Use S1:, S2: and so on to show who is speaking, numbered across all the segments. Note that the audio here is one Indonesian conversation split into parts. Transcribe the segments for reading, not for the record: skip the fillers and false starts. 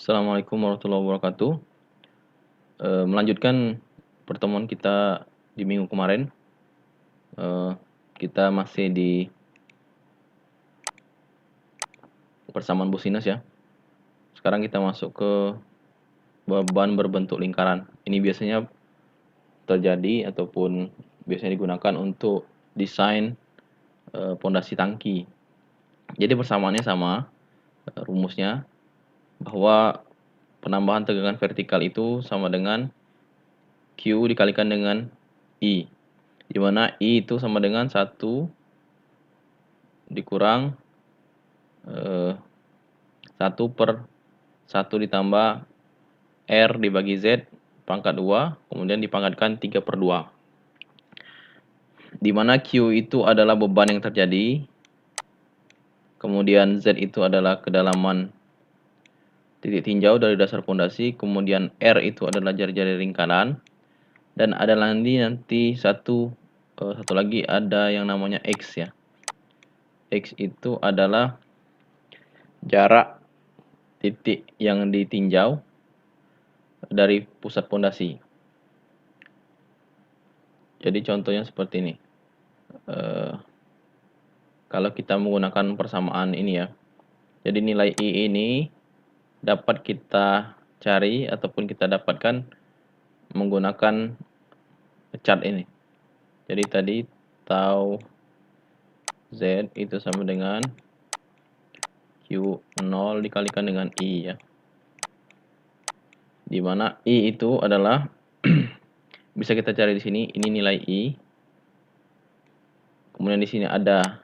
S1: Assalamualaikum warahmatullahi wabarakatuh. Melanjutkan pertemuan kita di minggu kemarin, kita masih di persamaan bosinus ya. Sekarang kita masuk ke beban berbentuk lingkaran. Ini biasanya terjadi ataupun biasanya digunakan untuk desain pondasi tangki. Jadi persamaannya sama, rumusnya bahwa penambahan tegangan vertikal itu sama dengan Q dikalikan dengan I, di mana I itu sama dengan 1 dikurang 1 per 1 ditambah R dibagi Z pangkat 2, kemudian dipangkatkan 3/2. Di mana Q itu adalah beban yang terjadi, kemudian Z itu adalah kedalaman titik tinjau dari dasar pondasi, kemudian R itu adalah jari-jari lingkaran, dan ada nanti satu lagi ada yang namanya X ya. X itu adalah jarak titik yang ditinjau dari pusat pondasi. Jadi contohnya seperti ini. Kalau kita menggunakan persamaan ini ya. Jadi nilai I ini dapat kita cari ataupun kita dapatkan menggunakan chart ini. Jadi tadi tau Z itu sama dengan Q0 dikalikan dengan I ya. Di mana I itu adalah bisa kita cari di sini, ini nilai I. Kemudian di sini ada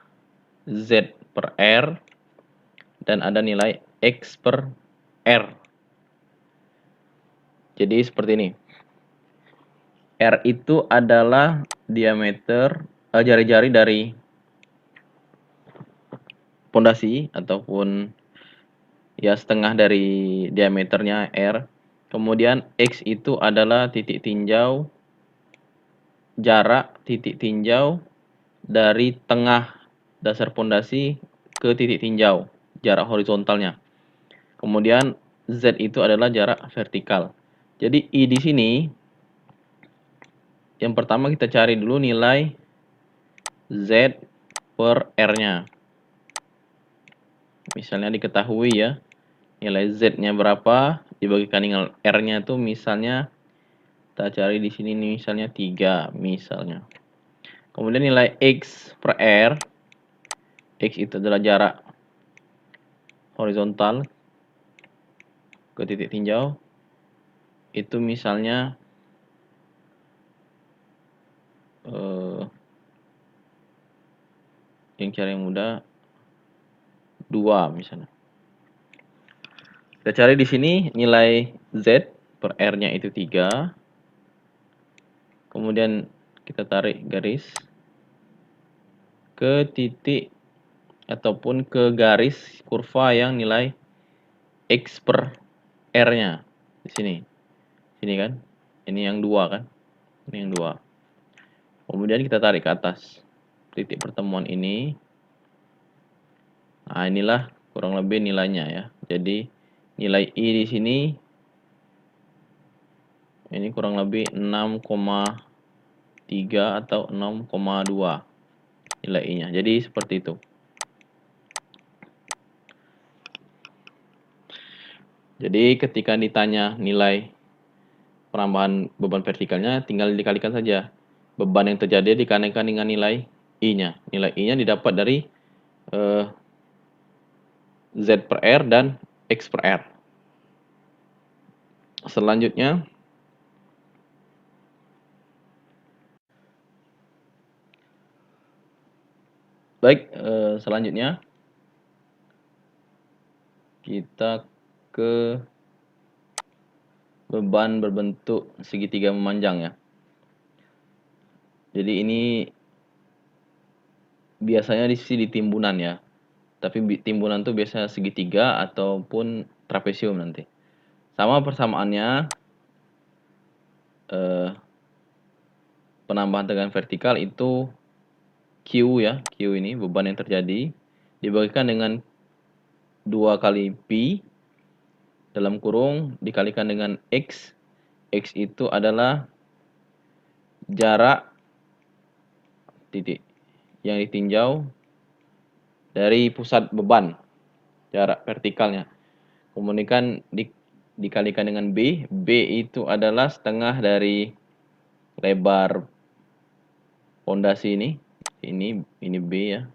S1: Z per R dan ada nilai X per R. Jadi seperti ini. R itu adalah diameter jari-jari dari pondasi ataupun ya setengah dari diameternya R. Kemudian X itu adalah titik tinjau, jarak titik tinjau dari tengah dasar pondasi ke titik tinjau, jarak horizontalnya. Kemudian Z itu adalah jarak vertikal. Jadi I di sini yang pertama kita cari dulu nilai Z per R-nya. Misalnya diketahui ya, nilai Z-nya berapa dibagikan dengan R-nya itu misalnya kita cari di sini misalnya 3 misalnya. Kemudian nilai X per R, X itu adalah jarak horizontal ke titik tinjau, itu misalnya yang cara yang mudah 2 misalnya. Kita cari di sini nilai Z per R-nya itu 3. Kemudian kita tarik garis ke titik ataupun ke garis kurva yang nilai X per R-nya di sini. Sini kan? Ini yang 2 kan? Ini yang 2. Kemudian kita tarik ke atas titik pertemuan ini. Nah, inilah kurang lebih nilainya ya. Jadi nilai I di sini ini kurang lebih 6,3 atau 6,2 nilai I-nya. Jadi seperti itu. Jadi ketika ditanya nilai penambahan beban vertikalnya, tinggal dikalikan saja beban yang terjadi dikalikan dengan nilai I-nya. Nilai I-nya didapat dari Z per R dan X per R. Selanjutnya, selanjutnya kita ke beban berbentuk segitiga memanjang ya. Jadi ini biasanya di sisi di timbunan ya. Tapi timbunan tuh biasanya segitiga ataupun trapesium nanti. Sama persamaannya penambahan tegangan vertikal itu Q ya, Q ini beban yang terjadi dibagikan dengan 2 kali Pi dalam kurung dikalikan dengan X. X itu adalah jarak titik yang ditinjau dari pusat beban, jarak vertikalnya. Kemudian dikalikan dengan B. B itu adalah setengah dari lebar pondasi ini. Ini B ya.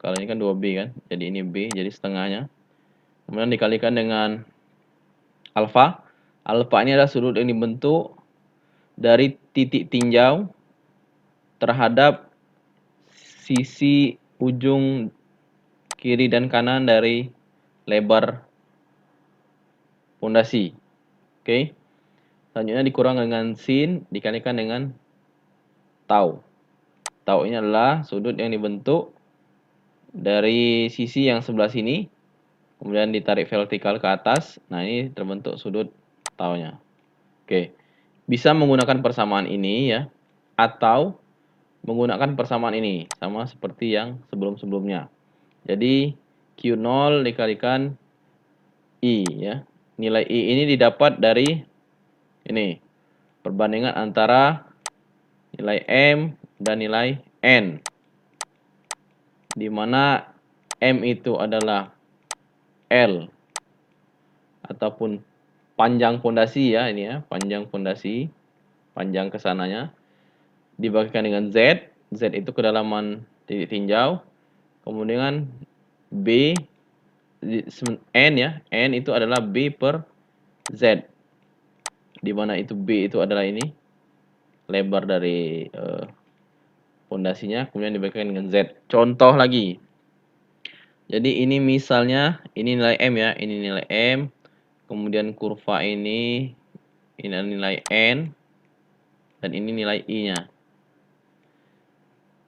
S1: Kalau ini kan 2B kan. Jadi ini B, jadi setengahnya. Kemudian dikalikan dengan alfa. Alfa ini adalah sudut yang dibentuk dari titik tinjau terhadap sisi ujung kiri dan kanan dari lebar pondasi. Oke. Selanjutnya dikurang dengan sin dikalikan dengan tau. Tau ini adalah sudut yang dibentuk dari sisi yang sebelah sini, kemudian ditarik vertikal ke atas. Nah, ini terbentuk sudut taunya. Oke. Bisa menggunakan persamaan ini ya, atau menggunakan persamaan ini, sama seperti yang sebelum-sebelumnya. Jadi, Q0 dikalikan I ya. Nilai I ini didapat dari ini, perbandingan antara nilai M dan nilai N. Di mana M itu adalah L ataupun panjang pondasi ya, ini ya, panjang pondasi, panjang kesananya dibagikan dengan Z. Z itu kedalaman titik tinjau. Kemudian B N ya, N itu adalah B per Z. Di mana itu B itu adalah ini lebar dari pondasinya, kemudian dibagikan dengan Z. Contoh lagi. Jadi ini misalnya ini nilai M ya, ini nilai M. Kemudian kurva ini nilai N dan ini nilai I-nya.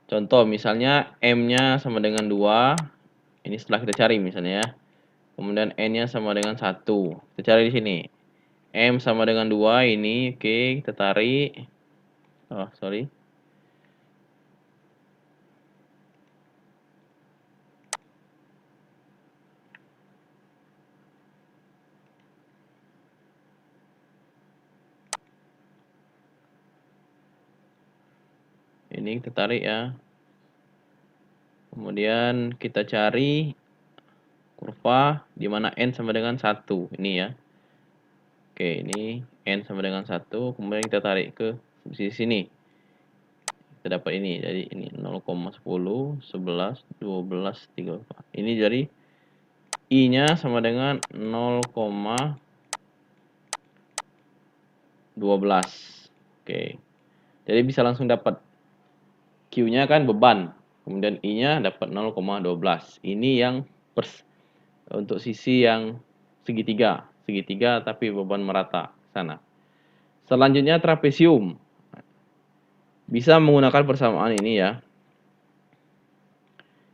S1: Contoh misalnya M-nya sama dengan 2. Ini setelah kita cari misalnya ya. Kemudian N-nya sama dengan 1. Kita cari di sini. M sama dengan 2 ini, oke, kita tarik. Oh, sorry. Ini kita tarik ya. Kemudian kita cari kurva di mana N sama dengan 1. Ini ya. Oke, ini N sama dengan 1. Kemudian kita tarik ke sisi sini. Kita dapat ini. Jadi ini 0,10, 11, 12, 34. Ini jadi I-nya sama dengan 0,12. Oke. Jadi bisa langsung dapat Q-nya kan beban. Kemudian I-nya dapat 0,12. Ini yang untuk sisi yang segitiga. Segitiga tapi beban merata sana. Selanjutnya trapesium. Bisa menggunakan persamaan ini ya.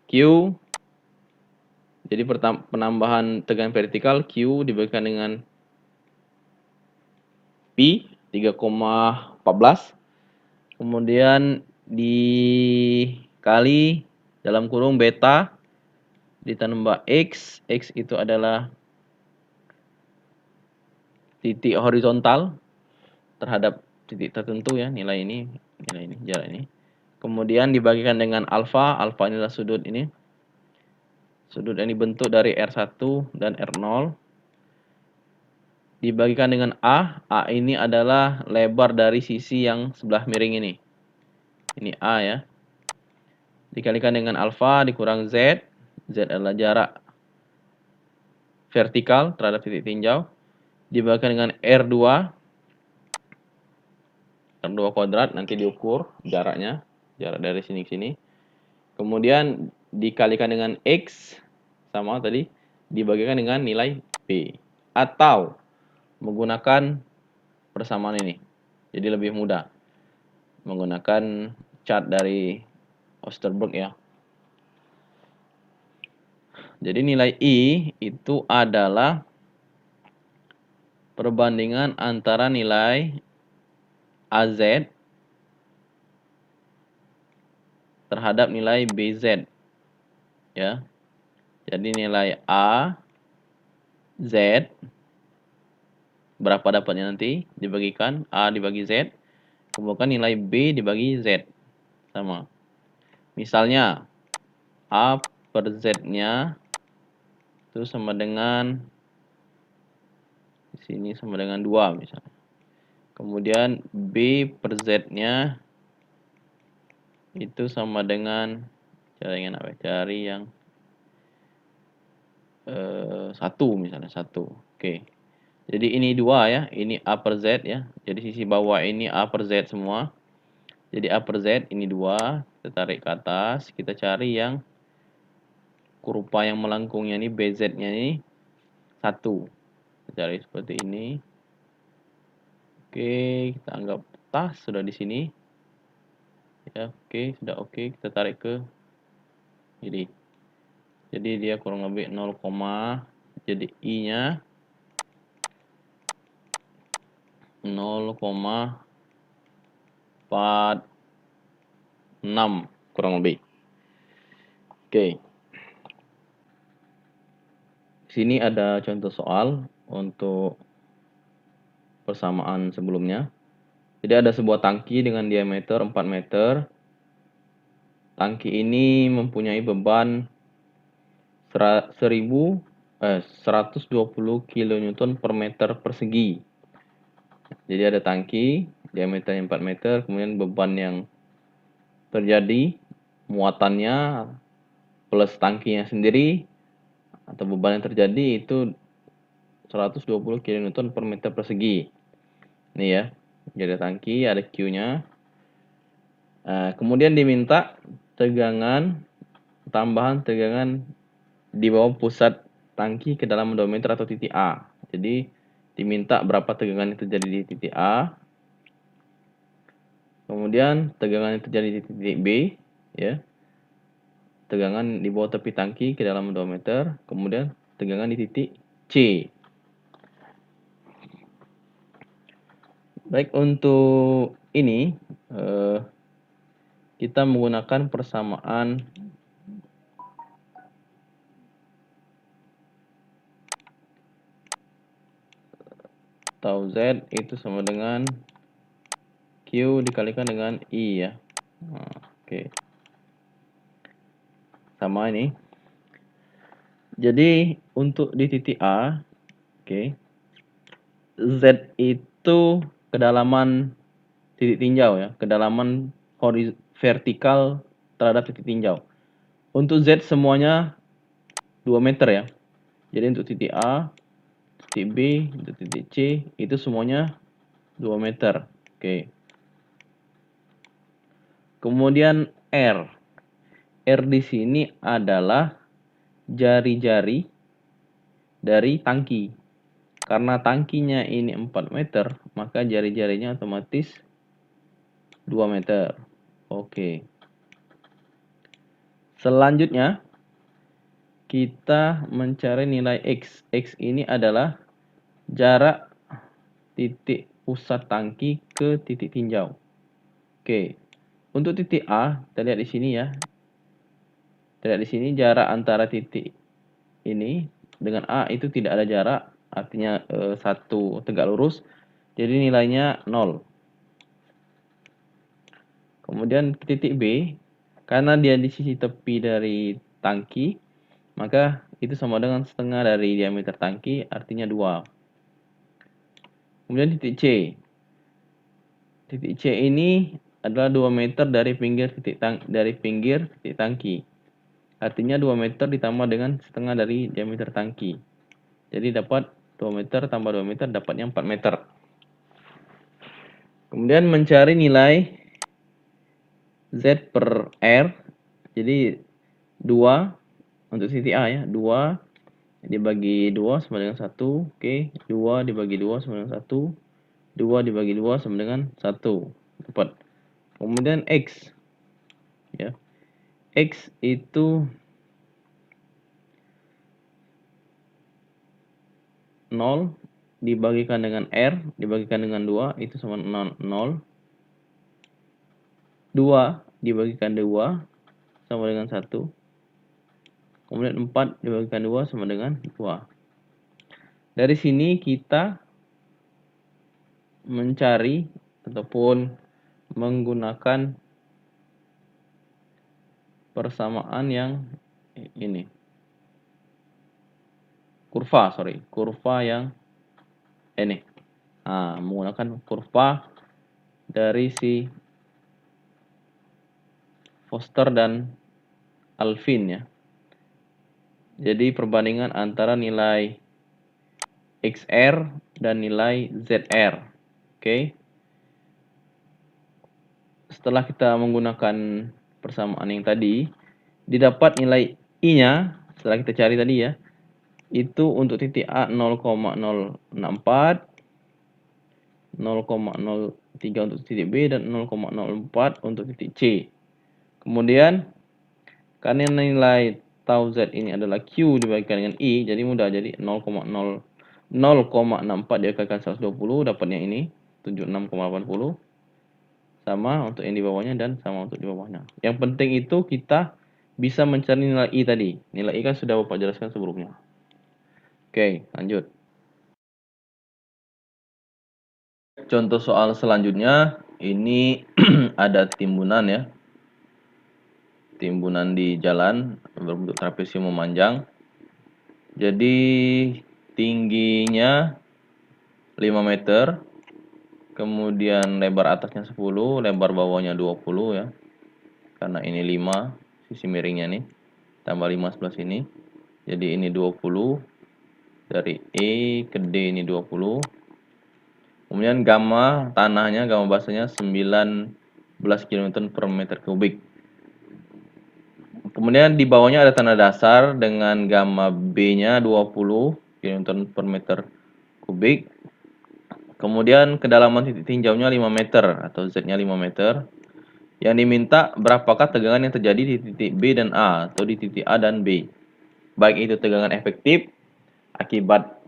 S1: Q. Jadi penambahan tegangan vertikal Q dibagikan dengan P 3,14. Kemudian dikali dalam kurung beta ditambah X. X itu adalah titik horizontal terhadap titik tertentu ya, nilai ini, jarak ini. Kemudian dibagikan dengan alfa. Alfa inilah sudut ini. Sudut yang dibentuk dari R1 dan R0. Dibagikan dengan A. A ini adalah lebar dari sisi yang sebelah miring ini. Ini A ya. Dikalikan dengan alfa dikurang Z. Z adalah jarak vertikal terhadap titik tinjau. Dibagikan dengan R2. R2 kuadrat nanti diukur jaraknya. Jarak dari sini ke sini. Kemudian dikalikan dengan X. Sama tadi. Dibagikan dengan nilai P. Atau menggunakan persamaan ini. Jadi lebih mudah. Menggunakan chart dari Osterberg ya. Jadi nilai I itu adalah perbandingan antara nilai AZ terhadap nilai BZ. Ya. Jadi nilai A Z. Berapa dapatnya nanti? Dibagikan A dibagi Z. Kemudian nilai B dibagi Z. Sama. Misalnya, A per Z-nya itu sama dengan, di sini sama dengan 2 misalnya. Kemudian B per Z-nya itu sama dengan, cari yang 1 misalnya, 1. Oke. Jadi ini 2 ya, ini A per Z ya. Jadi sisi bawah ini A per Z semua. Jadi A per Z ini 2, kita tarik ke atas, kita cari yang kurva yang melengkungnya ini, BZ-nya ini 1. Kita cari seperti ini. Oke, kita anggap tas sudah di sini. Ya, oke, sudah oke. Kita tarik ke ini. Jadi dia kurang lebih 0, jadi I-nya 0,46 kurang lebih. Oke. Sini ada contoh soal untuk persamaan sebelumnya. Jadi ada sebuah tangki dengan diameter 4 meter. Tangki ini mempunyai beban 120 kN per meter persegi. Jadi ada tangki diameternya 4 meter, kemudian beban yang terjadi, muatannya plus tangkinya sendiri atau beban yang terjadi itu 120 kN per meter persegi. Ini ya. Jadi tangki ada Q-nya. Kemudian diminta tambahan tegangan di bawah pusat tangki ke dalam 2 meter atau titik A. Jadi diminta berapa tegangan yang terjadi di titik A. Kemudian tegangan yang terjadi di titik B, ya. Tegangan di bawah tepi tangki ke dalam 2 meter, kemudian tegangan di titik C. Baik, untuk ini kita menggunakan persamaan tau Z itu sama dengan Q dikalikan dengan I ya. Oke. Sama ini. Jadi untuk di titik A, oke. Z itu kedalaman titik tinjau ya, kedalaman vertikal terhadap titik tinjau. Untuk Z semuanya 2 meter ya. Jadi untuk titik A, titik B, untuk titik C itu semuanya 2 meter. Oke. Kemudian R. R di sini adalah jari-jari dari tangki. Karena tangkinya ini 4 meter, maka jari-jarinya otomatis 2 meter. Oke. Selanjutnya, kita mencari nilai X. X ini adalah jarak titik pusat tangki ke titik tinjau. Oke. Untuk titik A, kita lihat di sini ya. Kita lihat di sini jarak antara titik ini dengan A itu tidak ada jarak, artinya satu tegak lurus. Jadi nilainya 0. Kemudian titik B, karena dia di sisi tepi dari tangki, maka itu sama dengan setengah dari diameter tangki, artinya 2. Kemudian titik C. Titik C ini adalah 2 meter dari pinggir titik tangki. Artinya 2 meter ditambah dengan setengah dari diameter tangki. Jadi dapat 2 meter tambah 2 meter dapatnya 4 meter. Kemudian mencari nilai Z per R. Jadi 2 untuk titik A ya, 2 dibagi 2 sama dengan 1. Oke, 2 dibagi 2 sama dengan 1. 2 dibagi 2 sama dengan 1. Dapat. Kemudian X. Ya. X itu 0 dibagikan dengan R dibagikan dengan 2 itu sama 0. 2 dibagikan 2 sama dengan 1. Kemudian 4 dibagikan 2 sama dengan 2. Dari sini kita mencari ataupun menggunakan persamaan yang ini. Kurva yang ini. Nah, menggunakan kurva dari si Foster dan Alvin ya. Jadi perbandingan antara nilai XR dan nilai ZR. Oke. Setelah kita menggunakan persamaan yang tadi, didapat nilai I-nya, setelah kita cari tadi ya, itu untuk titik A 0,064, 0,03 untuk titik B, dan 0,04 untuk titik C. Kemudian, karena nilai tau Z ini adalah Q dibagikan dengan I, jadi mudah, jadi 0,64 dikalikan 120, dapatnya ini, 76,80. Sama untuk yang di bawahnya dan sama untuk di bawahnya. Yang penting itu kita bisa mencari nilai I tadi. Nilai I kan sudah Bapak jelaskan sebelumnya. Oke, lanjut. Contoh soal selanjutnya, ini ada timbunan ya. Timbunan di jalan berbentuk trapesium memanjang. Jadi tingginya 5 meter. Kemudian lebar atasnya 10, lebar bawahnya 20 ya. Karena ini 5 sisi miringnya nih. Tambah 5 sebelah sini. Jadi ini 20. Dari E ke D ini 20. Kemudian gamma tanahnya, gamma basanya 19 kN per meter kubik. Kemudian di bawahnya ada tanah dasar dengan gamma B-nya 20 kN per meter kubik. Kemudian kedalaman titik tinjaunya 5 meter atau Z-nya 5 meter. Yang diminta berapakah tegangan yang terjadi di titik B dan A atau di titik A dan B. Baik itu tegangan efektif akibat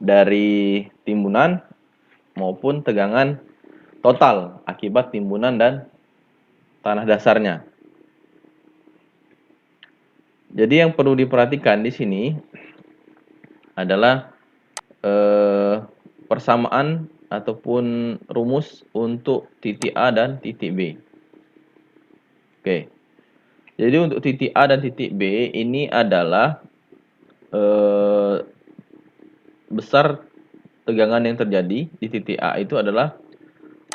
S1: dari timbunan maupun tegangan total akibat timbunan dan tanah dasarnya. Jadi yang perlu diperhatikan di sini adalah persamaan ataupun rumus untuk titik A dan titik B. Oke. Jadi untuk titik A dan titik B ini adalah besar tegangan yang terjadi di titik A itu adalah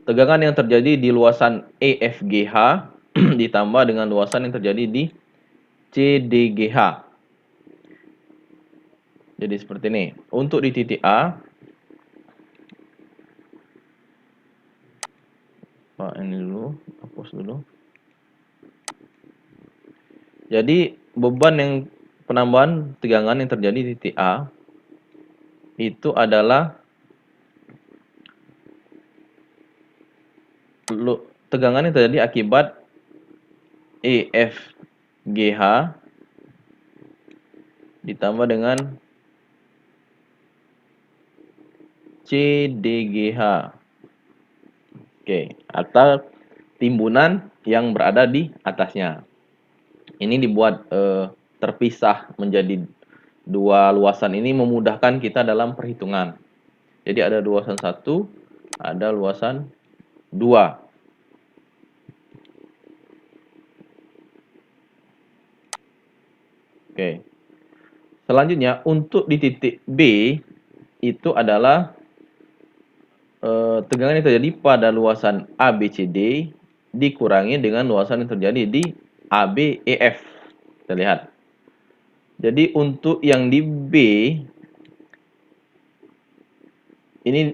S1: tegangan yang terjadi di luasan EFGH ditambah dengan luasan yang terjadi di CDGH. Jadi seperti ini. Untuk di titik A, ini dulu, hapus dulu. Jadi beban yang penambahan tegangan yang terjadi di titik A itu adalah tegangan yang terjadi akibat EFGH ditambah dengan CDGH. Oke, atau timbunan yang berada di atasnya. Ini dibuat terpisah menjadi dua luasan ini memudahkan kita dalam perhitungan. Jadi ada luasan 1, ada luasan 2. Oke. Selanjutnya untuk di titik B itu adalah tegangan yang terjadi pada luasan ABCD dikurangi dengan luasan yang terjadi di ABEF. Kita lihat. Jadi untuk yang di B ini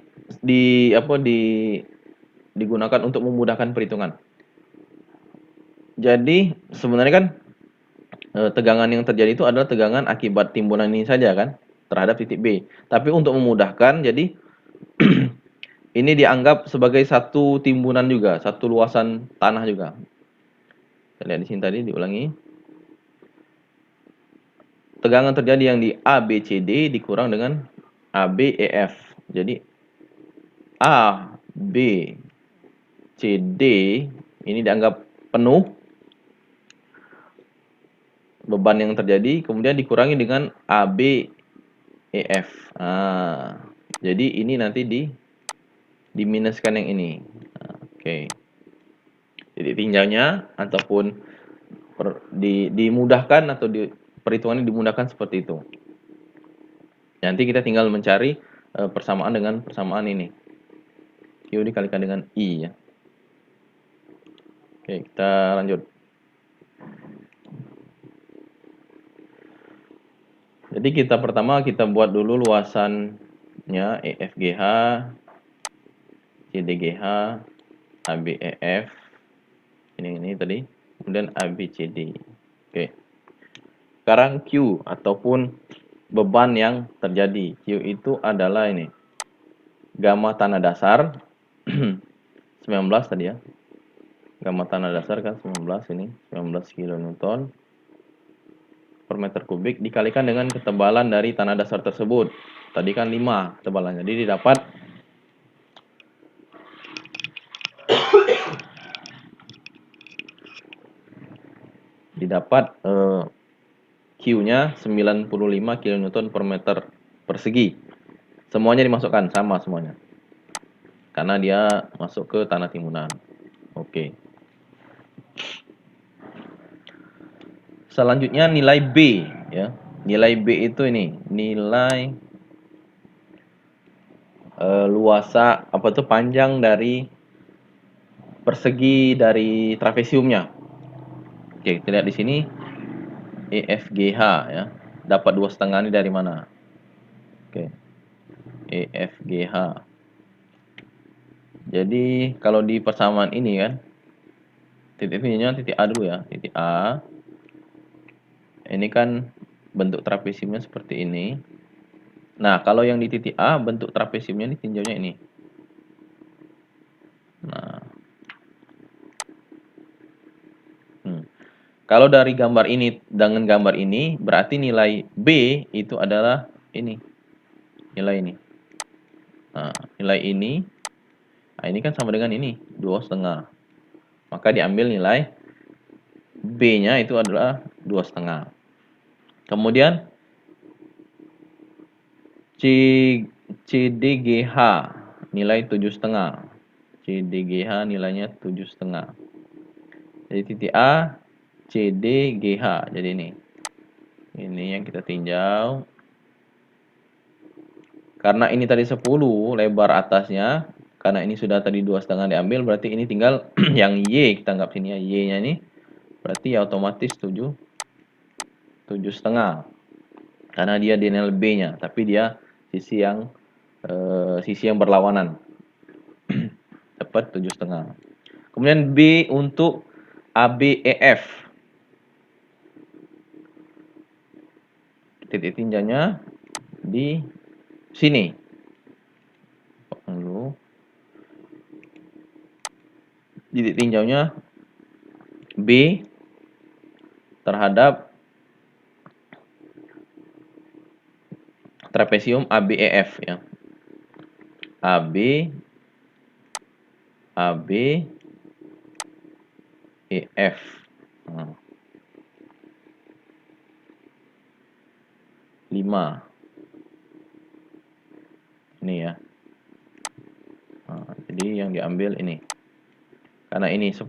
S1: digunakan untuk memudahkan perhitungan. Jadi sebenarnya kan tegangan yang terjadi itu adalah tegangan akibat timbunan ini saja kan terhadap titik B. Tapi untuk memudahkan jadi ini dianggap sebagai satu timbunan juga, satu luasan tanah juga. Kita lihat di sini tadi diulangi. Tegangan terjadi yang di ABCD dikurang dengan ABEF. Jadi ABCD ini dianggap penuh beban yang terjadi, kemudian dikurangi dengan ABEF EF. Jadi ini nanti diminuskan yang ini. Oke. Titik tinjaunya ataupun dimudahkan atau perhitungannya dimudahkan seperti itu. Nanti kita tinggal mencari persamaan dengan persamaan ini. Q dikalikan dengan I ya. Oke, kita lanjut. Jadi pertama kita buat dulu luasannya EFGH, CDGH, ABEF. Ini tadi. Kemudian ABCD. Oke. Sekarang Q ataupun beban yang terjadi. Q itu adalah ini. Gamma tanah dasar 19 tadi ya. Gamma tanah dasar kan 19 ini, 19 kN per meter kubik dikalikan dengan ketebalan dari tanah dasar tersebut. Tadi kan 5 ketebalannya. Jadi didapat Q-nya 95 kN per meter persegi. Semuanya dimasukkan sama semuanya. Karena dia masuk ke tanah timunan. Oke. Selanjutnya nilai B ya. Nilai B itu ini, nilai luasa panjang dari persegi dari trapesiumnya. Oke, kita lihat di sini EFGH ya. Dapat 2,5 ini dari mana? Oke. EFGH. Jadi kalau di persamaan ini kan titik finishnya titik A dulu ya, titik A. Ini kan bentuk trapesiumnya seperti ini. Nah, kalau yang di titik A bentuk trapesiumnya ini tinjaunya ini. Nah. Kalau dari gambar ini dengan gambar ini berarti nilai B itu adalah ini. Nilai ini. Nah, nilai ini. Nah, ini kan sama dengan ini, 2,5. Maka diambil nilai B-nya itu adalah 2,5. Kemudian CDGH nilai 7,5. CDGH nilainya 7,5. Jadi titik A, CDGH. Jadi ini. Ini yang kita tinjau. Karena ini tadi 10 lebar atasnya, karena ini sudah tadi 2,5 diambil, berarti ini tinggal yang Y kita anggap sini ya, Y-nya ini berarti ya otomatis 7,5. Karena dia nilai B-nya, tapi dia sisi yang berlawanan. Dapat 7,5. Kemudian B untuk ABEF. Titik tinjaunya di sini. Dulu. Titik tinjaunya B terhadap trapesium ABEF ya. AB EF. Nah. 5. Ini ya. Nah, jadi yang diambil ini. Karena ini 10,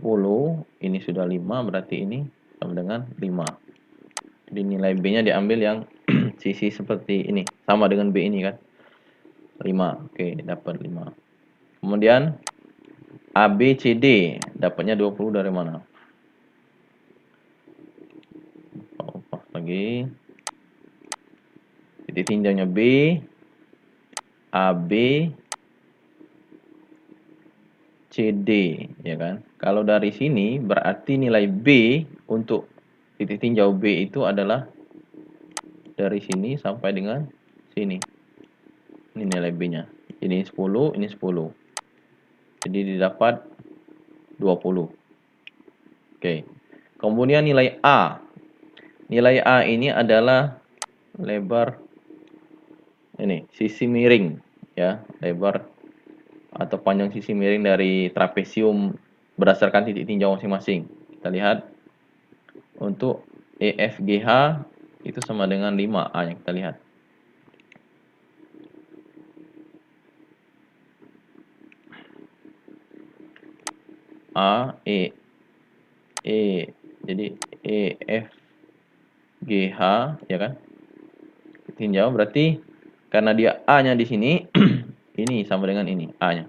S1: ini sudah 5, berarti ini sama dengan 5. Jadi nilai B-nya diambil yang sisi seperti ini. Sama dengan B ini kan. 5. Oke, dapat 5. Kemudian ABCD dapatnya 20 dari mana? Pas lagi. Titik tinjaunya B, AB, CD, ya kan? Kalau dari sini berarti nilai B untuk titik tinjau B itu adalah dari sini sampai dengan sini. Ini nilai B-nya. Ini 10, ini 10. Jadi didapat 20. Oke. Kemudian nilai A. Nilai A ini adalah lebar ini, sisi miring ya, lebar atau panjang sisi miring dari trapesium berdasarkan titik tinjau masing-masing. Kita lihat untuk EFGH itu sama dengan 5A yang kita lihat. A, E, jadi E, F, G, H, ya kan? Tinjau berarti karena dia A-nya di sini, ini sama dengan ini, A-nya.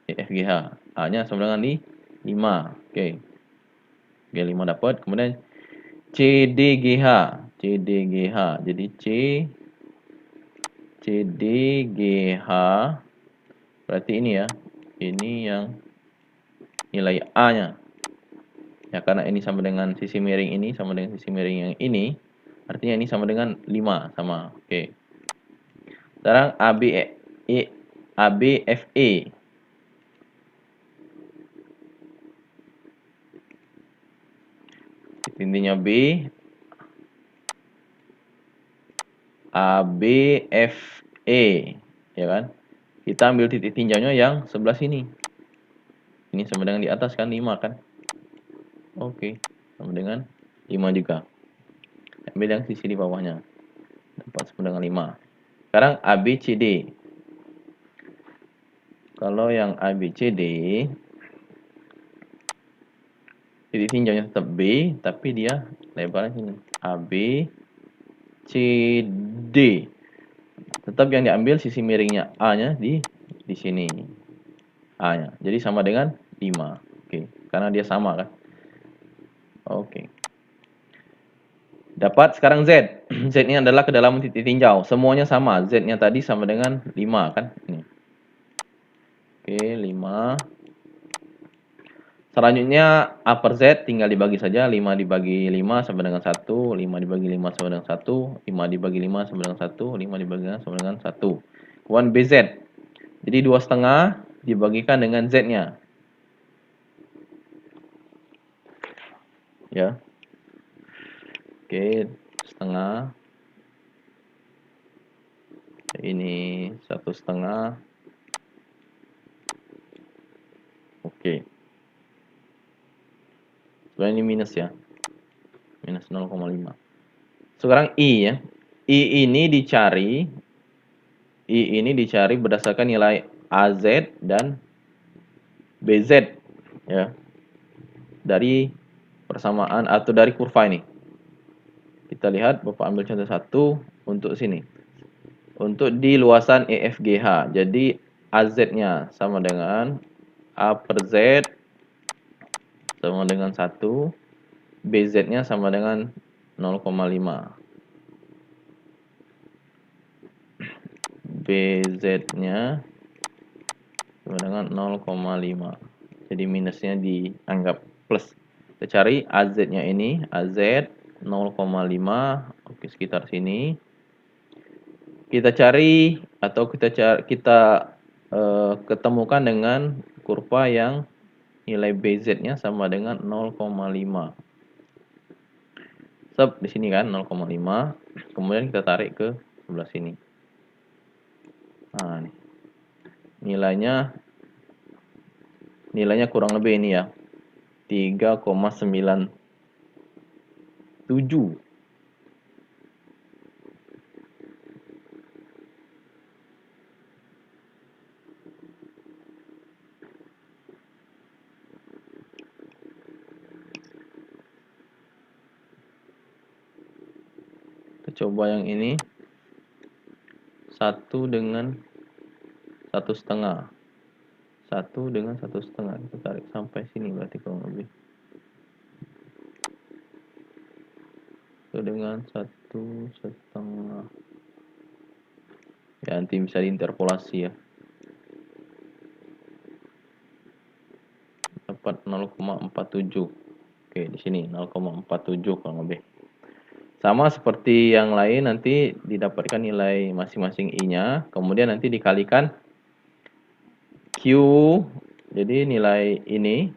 S1: E, F, G, H. A-nya sama dengan di 5. Oke. G5 dapat. Kemudian C, D, G, H. C, D, G, H. Jadi C, D, G, H. Berarti ini ya. Ini yang nilai A-nya. Ya, karena ini sama dengan sisi miring ini, sama dengan sisi miring yang ini. Artinya ini sama dengan 5. Sama. Oke. Sekarang ABFE. Intinya B, ABFE, ya kan? Kita ambil titik tinjaunya yang sebelah sini. Ini sama dengan di atas kan 5 kan? Oke, sama dengan 5 juga. Ambil yang sisi di bawahnya. Dapat sama dengan 5. Sekarang ABCD. Kalau yang ABCD, titik tinjaunya tetap B, tapi dia lebarnya sini. ABCD. Tetap yang diambil sisi miringnya A-nya di sini. A-nya. Jadi sama dengan 5. Oke, karena dia sama kan? Oke. Dapat sekarang Z. Z-nya adalah kedalaman titik tinjau. Semuanya sama. Z-nya tadi sama dengan 5 kan? Ini. Oke, 5. Selanjutnya A per Z tinggal dibagi saja. 5 dibagi 5 sama dengan 1. 5 dibagi 5 sama dengan 1. 5 dibagi 5 sama dengan 1. 5 dibagi 5 sama dengan 1. Kemudian BZ. Jadi 2,5 dibagikan dengan Z-nya. Ya. Oke, setengah. Ini 1,5. Oke. Sebenarnya ini minus ya. Minus 0,5. Sekarang I ya. I ini dicari berdasarkan nilai AZ dan BZ ya. Dari persamaan atau dari kurva ini. Kita lihat Bapak ambil contoh 1 untuk sini. Untuk di luasan EFGH. Jadi AZ-nya sama dengan A per Z sama dengan 1. BZ-nya sama dengan 0,5. BZ-nya sama dengan 0,5. Jadi minusnya dianggap plus. Kita cari AZ-nya ini, AZ 0,5. Oke, sekitar sini. Kita cari atau kita ketemukan dengan kurva yang nilai BZ-nya sama dengan 0,5. Di sini kan 0,5. Kemudian kita tarik ke sebelah sini. Nah, nilainya kurang lebih ini ya. 3,97. Kita coba yang ini. 1 dengan 1,5. 1 dengan 1,5. Kita tarik sampai sini berarti kurang lebih. 1 dengan 1,5. Ya, nanti bisa diinterpolasi ya. Dapat 0,47. Oke, di sini 0,47 kurang lebih. Sama seperti yang lain, nanti didapatkan nilai masing-masing I-nya, kemudian nanti dikalikan Q, jadi nilai ini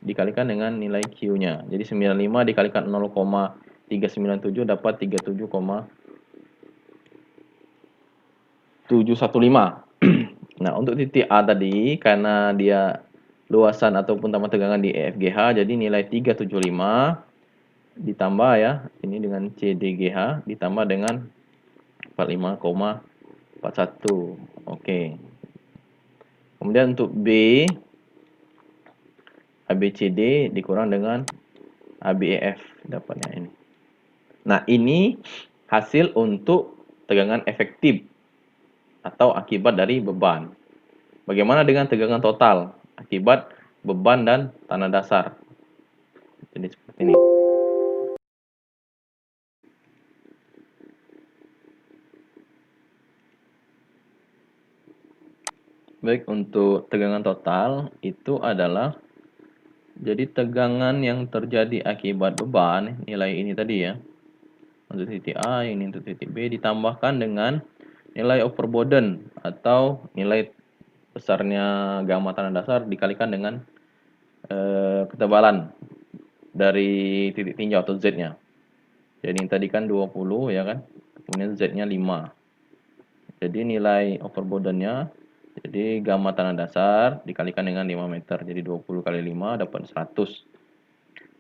S1: dikalikan dengan nilai Q-nya. Jadi 95 dikalikan 0,397 dapat 37,715. Nah, untuk titik A tadi, karena dia luasan ataupun tambah tegangan di EFGH, jadi nilai 375 ditambah ya, ini dengan CDGH ditambah dengan 45,41. Oke. Kemudian untuk B ABCD dikurang dengan ABEF, dapatnya ini. Nah, ini hasil untuk tegangan efektif atau akibat dari beban. Bagaimana dengan tegangan total akibat beban dan tanah dasar? Jadi seperti ini. Baik, untuk tegangan total itu adalah jadi tegangan yang terjadi akibat beban, nilai ini tadi ya, untuk titik A, ini untuk titik B, ditambahkan dengan nilai overburden atau nilai besarnya gamma tanah dasar dikalikan dengan ketebalan dari titik tinjau atau Z-nya. Jadi ini tadi kan 20 ya kan, kemudian Z-nya 5. Jadi nilai overburden-nya, jadi gamma tanah dasar dikalikan dengan 5 meter. Jadi 20 kali 5 dapat 100.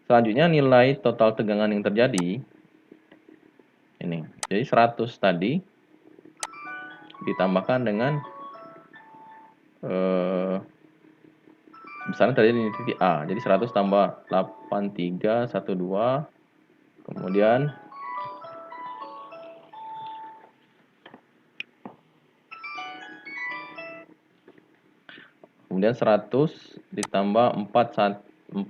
S1: Selanjutnya nilai total tegangan yang terjadi, ini. Jadi 100 tadi ditambahkan dengan misalnya terjadi di titik A. Jadi 100 tambah 8312, kemudian kemudian 100 ditambah 4,275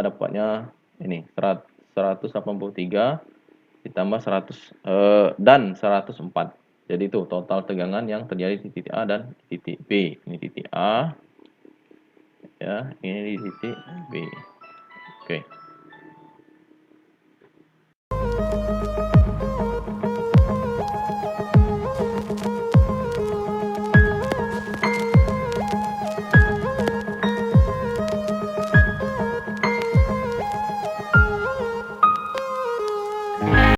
S1: dapatnya ini 183 ditambah 100 dan 104. Jadi itu total tegangan yang terjadi di titik A dan titik B. Ini titik A ya, ini di titik B. Oke.